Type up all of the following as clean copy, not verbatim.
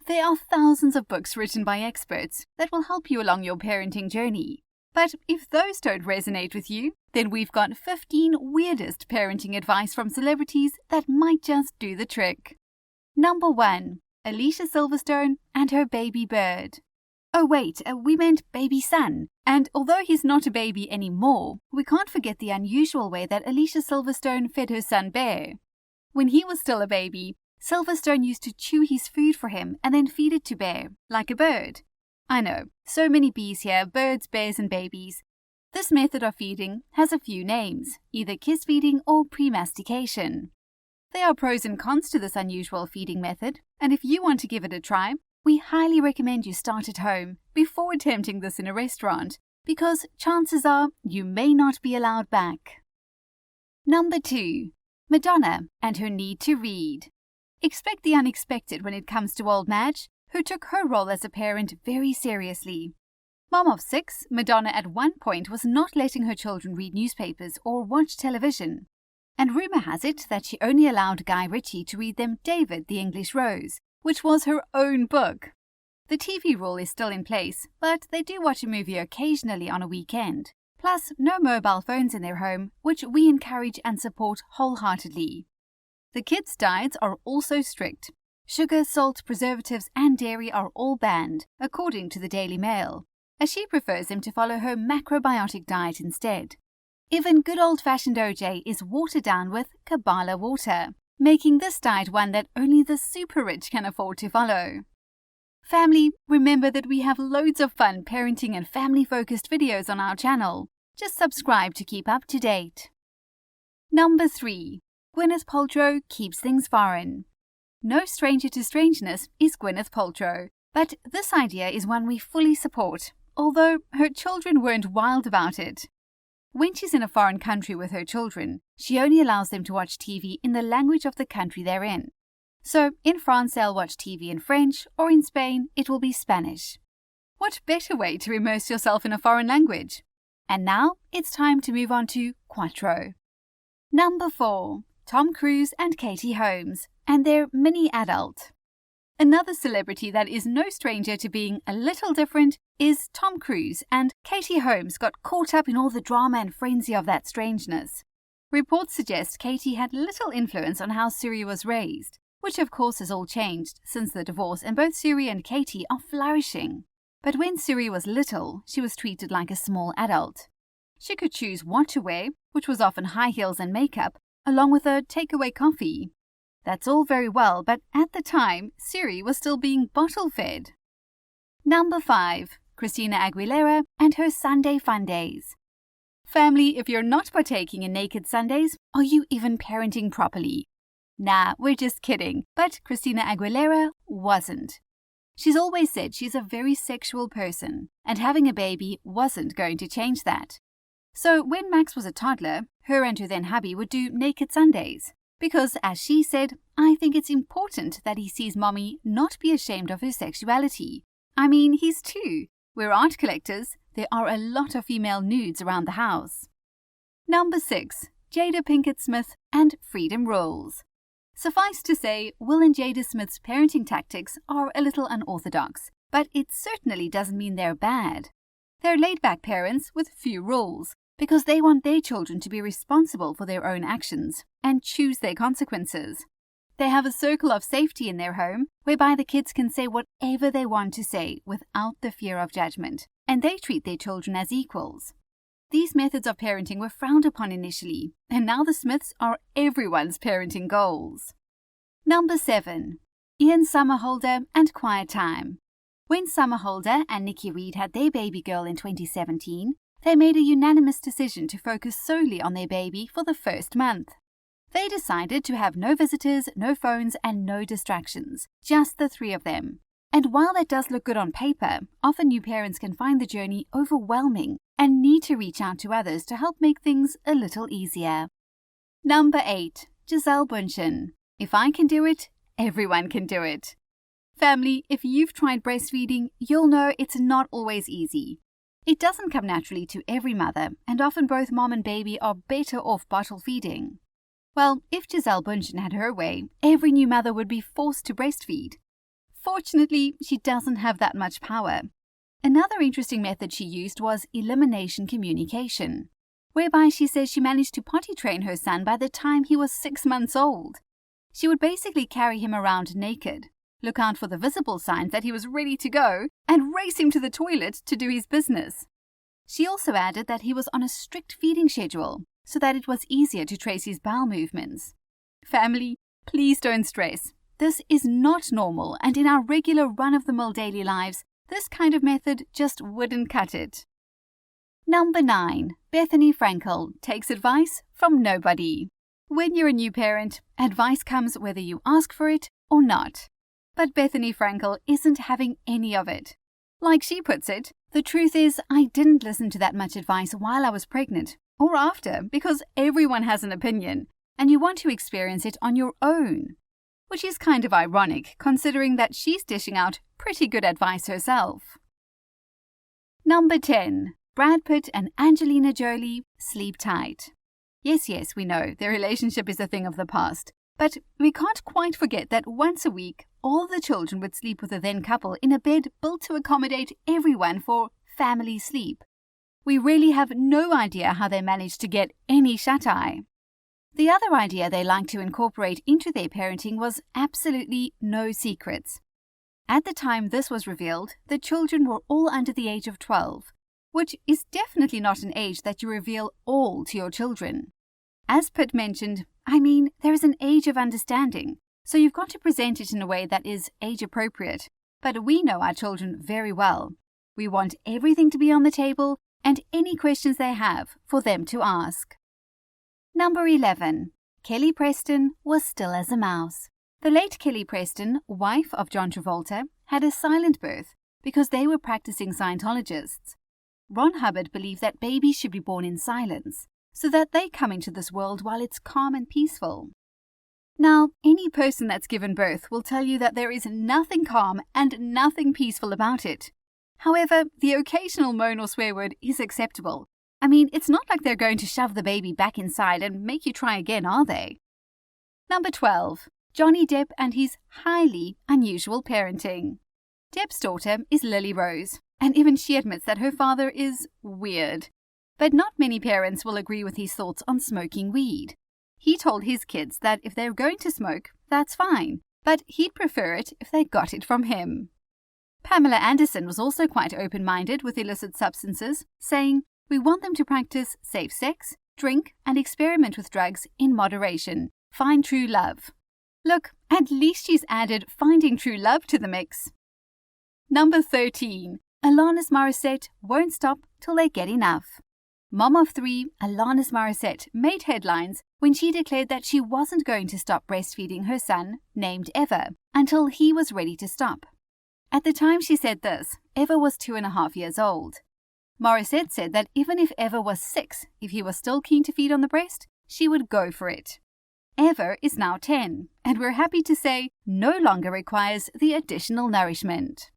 There are thousands of books written by experts that will help you along your parenting journey. But if those don't resonate with you, then we've got 15 weirdest parenting advice from celebrities that might just do the trick. Number 1. Alicia Silverstone and her baby bird. Oh wait, we meant baby son. And although he's not a baby anymore, we can't forget the unusual way that Alicia Silverstone fed her son Bear. When he was still a baby, Silverstone used to chew his food for him and then feed it to Bear, like a bird. I know, so many bees here, birds, bears and babies. This method of feeding has a few names, either kiss feeding or pre-mastication. There are pros and cons to this unusual feeding method, and if you want to give it a try, we highly recommend you start at home before attempting this in a restaurant, because chances are you may not be allowed back. Number 2. Madonna and her need to read. Expect the unexpected when it comes to old Madge, who took her role as a parent very seriously. Mom of 6, Madonna at one point was not letting her children read newspapers or watch television. And rumour has it that she only allowed Guy Ritchie to read them David the English Rose, which was her own book. The TV rule is still in place, but they do watch a movie occasionally on a weekend. Plus, no mobile phones in their home, which we encourage and support wholeheartedly. The kids' diets are also strict. Sugar, salt, preservatives and dairy are all banned, according to the Daily Mail, as she prefers them to follow her macrobiotic diet instead. Even good old-fashioned OJ is watered down with Kabbalah water, making this diet one that only the super rich can afford to follow. Family, remember that we have loads of fun parenting and family-focused videos on our channel. Just subscribe to keep up to date. Number 3. Gwyneth Paltrow keeps things foreign. No stranger to strangeness is Gwyneth Paltrow, but this idea is one we fully support, although her children weren't wild about it. When she's in a foreign country with her children, she only allows them to watch TV in the language of the country they're in. So, in France they'll watch TV in French, or in Spain it will be Spanish. What better way to immerse yourself in a foreign language? And now, it's time to move on to Quattro. Number 4. Tom Cruise and Katie Holmes, and their mini-adult. Another celebrity that is no stranger to being a little different is Tom Cruise, and Katie Holmes got caught up in all the drama and frenzy of that strangeness. Reports suggest Katie had little influence on how Suri was raised, which of course has all changed since the divorce, and both Suri and Katie are flourishing. But when Suri was little, she was treated like a small adult. She could choose what to wear, which was often high heels and makeup, along with a takeaway coffee. That's all very well, but at the time, Suri was still being bottle-fed. Number 5. Christina Aguilera and her Sunday fundays. Family, if you're not partaking in naked Sundays, are you even parenting properly? Nah, we're just kidding, but Christina Aguilera wasn't. She's always said she's a very sexual person, and having a baby wasn't going to change that. So when Max was a toddler, her and her then hubby would do naked Sundays. Because, as she said, I think it's important that he sees mommy not be ashamed of her sexuality. I mean, he's 2. We're art collectors. There are a lot of female nudes around the house. Number 6. Jada Pinkett Smith and Freedom Rules. Suffice to say, Will and Jada Smith's parenting tactics are a little unorthodox, but it certainly doesn't mean they're bad. They're laid-back parents with few rules, because they want their children to be responsible for their own actions and choose their consequences. They have a circle of safety in their home whereby the kids can say whatever they want to say without the fear of judgment, and they treat their children as equals. These methods of parenting were frowned upon initially, and now the Smiths are everyone's parenting goals. Number 7. Ian Somerhalder and Quiet Time. When Somerhalder and Nikki Reed had their baby girl in 2017, they made a unanimous decision to focus solely on their baby for the first month. They decided to have no visitors, no phones, and no distractions, just the 3 of them. And while that does look good on paper, often new parents can find the journey overwhelming and need to reach out to others to help make things a little easier. Number 8. Gisele Bündchen. If I can do it, everyone can do it. Family, if you've tried breastfeeding, you'll know it's not always easy. It doesn't come naturally to every mother, and often both mom and baby are better off bottle feeding. Well, if Gisele Bündchen had her way, every new mother would be forced to breastfeed. Fortunately, she doesn't have that much power. Another interesting method she used was elimination communication, whereby she says she managed to potty train her son by the time he was 6 months old. She would basically carry him around naked, look out for the visible signs that he was ready to go, and race him to the toilet to do his business. She also added that he was on a strict feeding schedule, so that it was easier to trace his bowel movements. Family, please don't stress. This is not normal, and in our regular run-of-the-mill daily lives, this kind of method just wouldn't cut it. Number 9. Bethanny Frankel takes advice from nobody. When you're a new parent, advice comes whether you ask for it or not. But Bethanny Frankel isn't having any of it. Like she puts it, the truth is I didn't listen to that much advice while I was pregnant or after, because everyone has an opinion, and you want to experience it on your own. Which is kind of ironic, considering that she's dishing out pretty good advice herself. Number 10. Brad Pitt and Angelina Jolie sleep tight. Yes, we know their relationship is a thing of the past, but we can't quite forget that once a week, all the children would sleep with the then couple in a bed built to accommodate everyone for family sleep. We really have no idea how they managed to get any shut-eye. The other idea they like to incorporate into their parenting was absolutely no secrets. At the time this was revealed, the children were all under the age of 12, which is definitely not an age that you reveal all to your children. As Pitt mentioned, there is an age of understanding, so you've got to present it in a way that is age-appropriate. But we know our children very well. We want everything to be on the table and any questions they have for them to ask. Number 11. Kelly Preston was still as a mouse. The late Kelly Preston, wife of John Travolta, had a silent birth because they were practicing Scientologists. Ron Hubbard believed that babies should be born in silence, so that they come into this world while it's calm and peaceful. Now, any person that's given birth will tell you that there is nothing calm and nothing peaceful about it. However, the occasional moan or swear word is acceptable. It's not like they're going to shove the baby back inside and make you try again, are they? Number 12. Johnny Depp and his highly unusual parenting. Depp's daughter is Lily Rose, and even she admits that her father is weird. But not many parents will agree with his thoughts on smoking weed. He told his kids that if they're going to smoke, that's fine, but he'd prefer it if they got it from him. Pamela Anderson was also quite open-minded with illicit substances, saying, "We want them to practice safe sex, drink, and experiment with drugs in moderation. Find true love." Look, at least she's added finding true love to the mix. Number 13. Alanis Morrissette won't stop till they get enough. Mom of 3, Alanis Morrissette, made headlines when she declared that she wasn't going to stop breastfeeding her son, named Eva, until he was ready to stop. At the time she said this, Eva was 2.5 years old. Morrissette said that even if Eva was 6, if he was still keen to feed on the breast, she would go for it. Eva is now 10, and we're happy to say no longer requires the additional nourishment.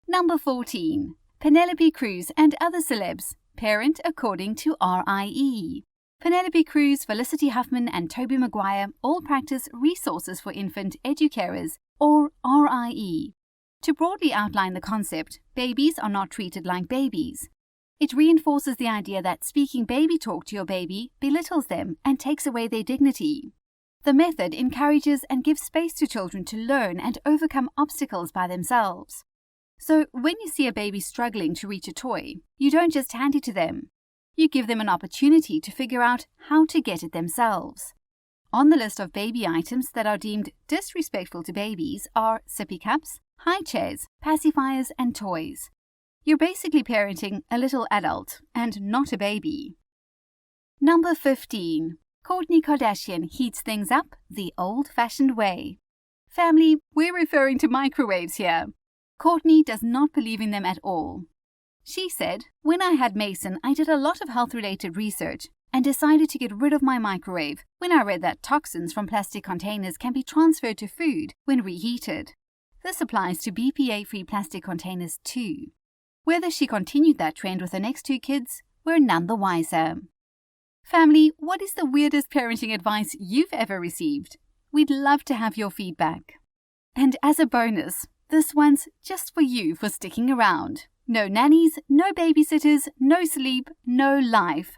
Number 14. Penelope Cruz and other celebs parent according to RIE. Penelope Cruz, Felicity Huffman, and Tobey Maguire all practice Resources for Infant Educarers, or RIE. To broadly outline the concept, babies are not treated like babies. It reinforces the idea that speaking baby talk to your baby belittles them and takes away their dignity. The method encourages and gives space to children to learn and overcome obstacles by themselves. So when you see a baby struggling to reach a toy, you don't just hand it to them. You give them an opportunity to figure out how to get it themselves. On the list of baby items that are deemed disrespectful to babies are sippy cups, high chairs, pacifiers, and toys. You're basically parenting a little adult and not a baby. Number 15. Kourtney Kardashian heats things up the old-fashioned way. Family, we're referring to microwaves here. Kourtney does not believe in them at all. She said, "When I had Mason, I did a lot of health-related research and decided to get rid of my microwave when I read that toxins from plastic containers can be transferred to food when reheated. This applies to BPA-free plastic containers too." Whether she continued that trend with her next 2 kids, we're none the wiser. Family, what is the weirdest parenting advice you've ever received? We'd love to have your feedback. And as a bonus, this one's just for you for sticking around. No nannies, no babysitters, no sleep, no life.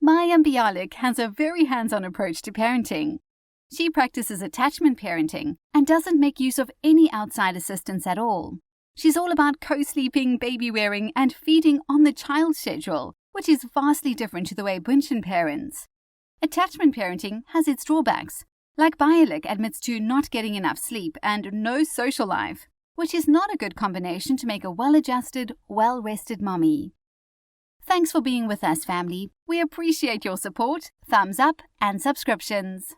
Maya Bialik has a very hands-on approach to parenting. She practices attachment parenting and doesn't make use of any outside assistance at all. She's all about co-sleeping, baby wearing, and feeding on the child's schedule, which is vastly different to the way Bündchen parents. Attachment parenting has its drawbacks, like Bialik admits to not getting enough sleep and no social life, which is not a good combination to make a well-adjusted, well-rested mommy. Thanks for being with us, family. We appreciate your support, thumbs up, and subscriptions.